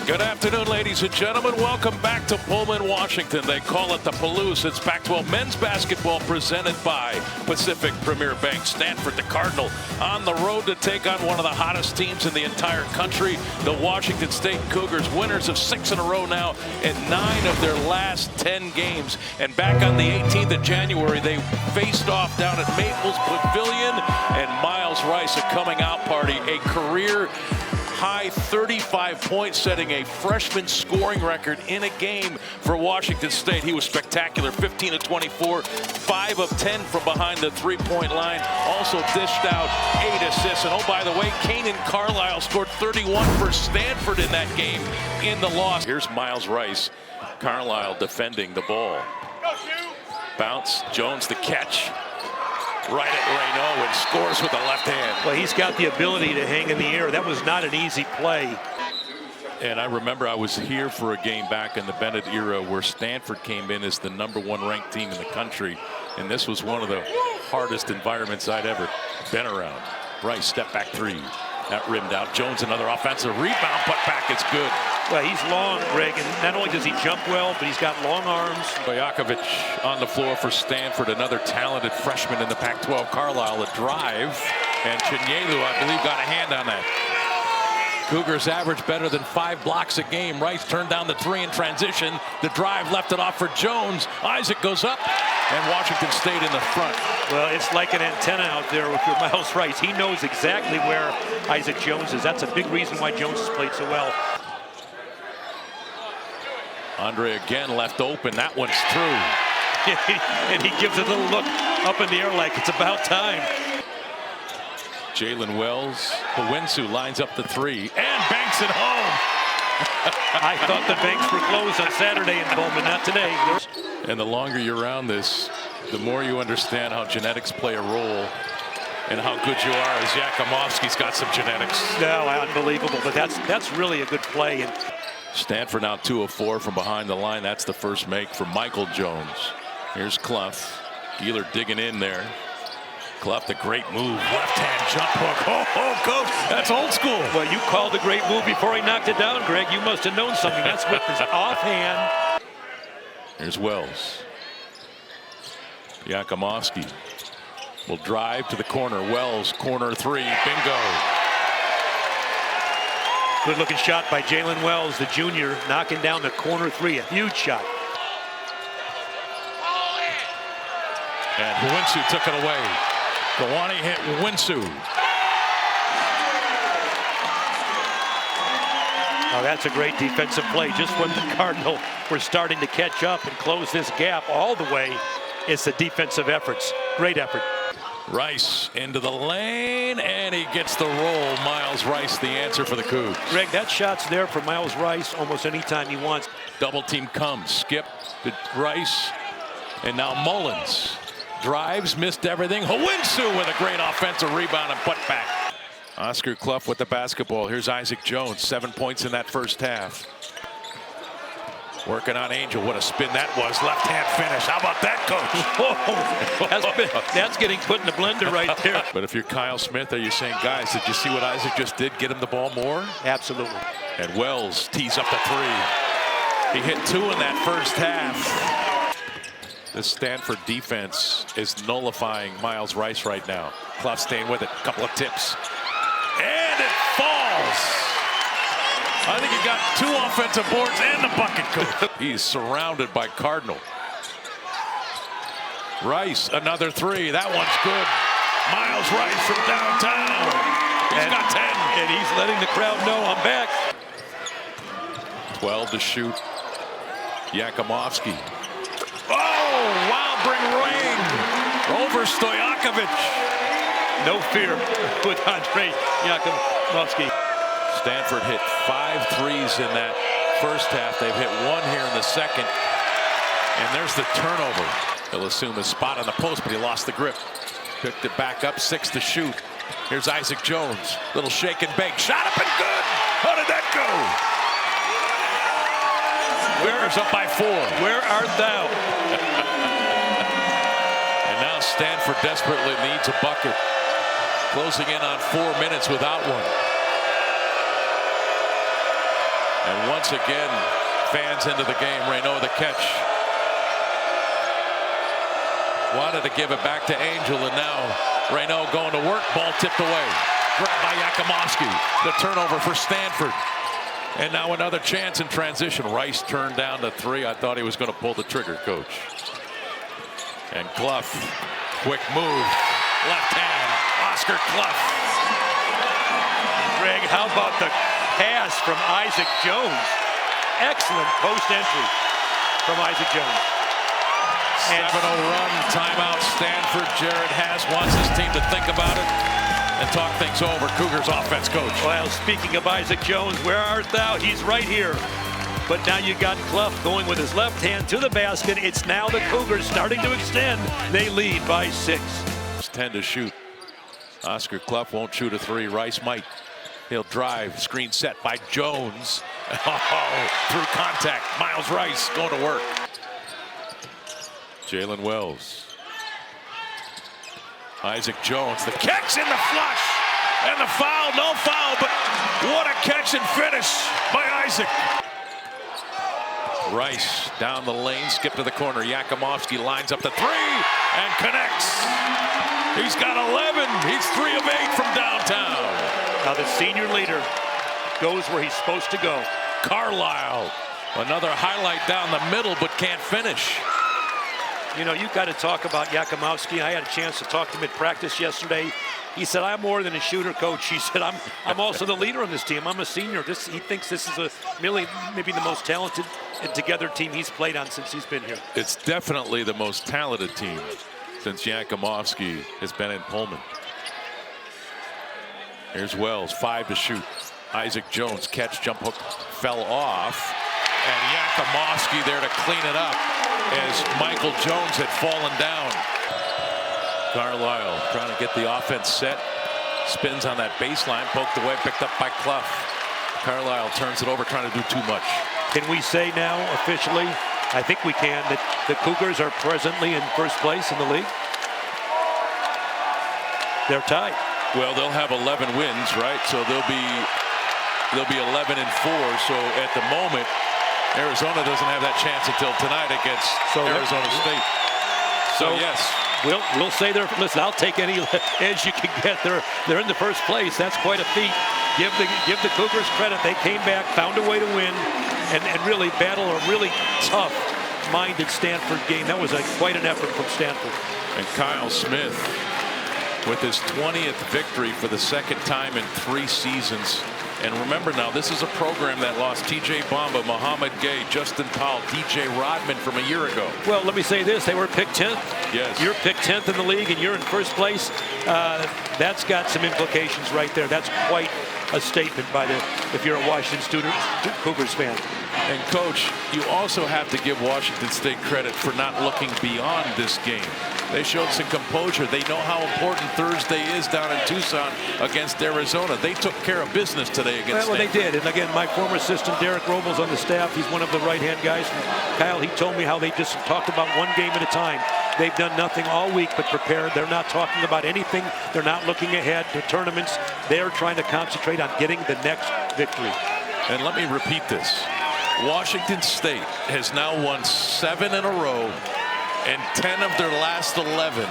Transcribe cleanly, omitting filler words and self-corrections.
Good afternoon, ladies and gentlemen. Welcome back to Pullman, Washington. They call it the Palouse. It's Pac-12 men's basketball presented by Pacific Premier Bank. Stanford, the Cardinal, on the road to take on one of the hottest teams in the entire country, the Washington State Cougars, winners of 6 in a row now in 9 of their last 10 games. And back on the 18th of January, they faced off down at Maples Pavilion, and Miles Rice, a coming out party, a career high 35 points, setting a freshman scoring record in a game for Washington State. He was spectacular, 15 of 24, 5 of 10 from behind the three-point line. Also dished out 8 assists. And oh, by the way, Kanan Carlisle scored 31 for Stanford in that game in the loss. Here's Miles Rice. Carlisle defending the ball. Bounce, Jones the catch. Right at Reynaud and scores with the left hand. Well, he's got the ability to hang in the air. That was not an easy play. And I remember I was here for a game back in the Bennett era where Stanford came in as the #1 ranked team in the country. And this was one of the hardest environments I'd ever been around. Rice, step back three. That rimmed out. Jones, another offensive rebound, put back. It's good. Well, he's long, Greg, and not only does he jump well, but he's got long arms. Stojakovic on the floor for Stanford, another talented freshman in the Pac-12. Carlisle, a drive, and Chinyelu, I believe, got a hand on that. Cougars average better than 5 blocks a game. Rice turned down the 3 in transition. The drive left it off for Jones. Isaac goes up, and Washington State in the front. Well, it's like an antenna out there with your Miles Rice. He knows exactly where Isaac Jones is. That's a big reason why Jones has played so well. Andre again left open. That one's through. And he gives a little look up in the air like it's about time. Jalen Wells, Howinsu lines up the 3 and banks it home. I thought the banks were closed on Saturday in Pullman, not today. And the longer you're around this, the more you understand how genetics play a role and how good you are. As Yakimovsky's got some genetics. No, unbelievable, but that's really a good play. And Stanford now 2 of 4 from behind the line. That's the first make for Michael Jones. Here's Clough. Gieler digging in there. Clough, the great move. Left-hand jump hook. Oh, coach, that's old school. Well, you called the great move before he knocked it down, Greg. You must have known something. That's with his offhand. Here's Wells. Yakimovsky will drive to the corner. Wells, corner 3. Bingo. Good looking shot by Jalen Wells, the junior, knocking down the corner 3. A huge shot. And Howinsu took it away. Gawani hit Howinsu. Oh, that's a great defensive play. Just when the Cardinal were starting to catch up and close this gap all the way, it's the defensive efforts. Great effort. Rice into the lane, and he gets the roll. Miles Rice, the answer for the Cougs. Greg, that shot's there for Miles Rice almost anytime he wants. Double team comes. Skip to Rice, and now Mullins. Drives, missed everything. Howinsu with a great offensive rebound and put back. Oscar Clough with the basketball. Here's Isaac Jones, 7 points in that first half. Working on Angel. What a spin that was. Left-hand finish. How about that, coach? That's getting put in the blender right there. But if you're Kyle Smith, are you saying, guys, did you see what Isaac just did? Get him the ball more? Absolutely. And Wells tees up the 3. He hit 2 in that first half. This Stanford defense is nullifying Miles Rice right now. Clough staying with it. Couple of tips. And it falls. I think he got 2 offensive boards and the bucket, coach. He's surrounded by Cardinal. Rice, another 3. That one's good. Miles Rice from downtown. He's got 10. And he's letting the crowd know I'm back. 12 to shoot. Yakimovsky. Oh, wow, bring rain over Stojakovic. No fear with Andre Yakimovsky. Stanford hit 5 threes in that first half. They've hit 1 here in the second. And there's the turnover. He'll assume his spot on the post, but he lost the grip. Picked it back up, 6 to shoot. Here's Isaac Jones. Little shake and bake. Shot up and good. How did that go? Cougars up by 4. Where art thou? And now Stanford desperately needs a bucket. Closing in on 4 minutes without one. And once again, fans into the game. Reynaud the catch. Wanted to give it back to Angel, and now Reynaud going to work. Ball tipped away. Grabbed by Yakimovsky. The turnover for Stanford. And now another chance in transition. Rice turned down to 3. I thought he was going to pull the trigger, coach. And Clough, quick move. Left hand, Oscar Clough. Greg, how about the pass from Isaac Jones? Excellent post entry from Isaac Jones. 7-0 run, timeout Stanford. Jared Haas wants his team to think about it and talk things over. Cougars offense coach. Well, speaking of Isaac Jones, where art thou? He's right here. But now you got Clough going with his left hand to the basket. It's now the Cougars starting to extend. They lead by 6. It's 10 to shoot. Oscar Clough won't shoot a 3. Rice might. He'll drive. Screen set by Jones. Oh, through contact. Miles Rice going to work. Jalen Wells. Isaac Jones. The catch in the flush. And the foul. No foul, but what a catch and finish by Isaac. Rice down the lane, skip to the corner. Yakimovsky lines up the 3 and connects. He's got 11. He's 3 of 8 from downtown. Now the senior leader goes where he's supposed to go. Carlisle, another highlight down the middle, but can't finish. You know, you've got to talk about Yakimovsky. I had a chance to talk to him at practice yesterday. He said, I'm more than a shooter, coach. He said, I'm also the leader on this team. I'm a senior. He thinks this is maybe the most talented and together team he's played on since he's been here. It's definitely the most talented team since Yakimovsky has been in Pullman. Here's Wells, 5 to shoot. Isaac Jones, catch, jump hook, fell off. And Yakimovsky there to clean it up as Michael Jones had fallen down. Carlisle trying to get the offense set. Spins on that baseline, poked away, picked up by Clough. Carlisle turns it over, trying to do too much. Can we say now officially, I think we can, that the Cougars are presently in first place in the league? They're tied. Well, they'll have 11 wins, right? So they'll be 11-4. So at the moment, Arizona doesn't have that chance until tonight against Arizona State. So yes, we'll say they're. Listen, I'll take any edge you can get. They're in the first place. That's quite a feat. Give the Cougars credit. They came back, found a way to win, and really battle a really tough-minded Stanford game. That was quite an effort from Stanford. And Kyle Smith with his 20th victory for the second time in 3 seasons. And remember now, this is a program that lost T.J. Bamba, Muhammad Gay, Justin Powell, D.J. Rodman from a year ago. Well, let me say this. They were picked 10th. Yes. You're picked 10th in the league, and you're in first place. That's got some implications right there. That's quite a statement if you're a Washington Cougars fan. And, Coach, you also have to give Washington State credit for not looking beyond this game. They showed some composure. They know how important Thursday is down in Tucson against Arizona. They took care of business today against Well, Stanford. they did. And again, my former assistant, Derek Robles, on the staff, he's one of the right-hand guys. Kyle, he told me how they just talked about one game at a time. They've done nothing all week but prepare. They're not talking about anything. They're not looking ahead to tournaments. They're trying to concentrate on getting the next victory. And let me repeat this. Washington State has now won 7 in a row and 10 of their last 11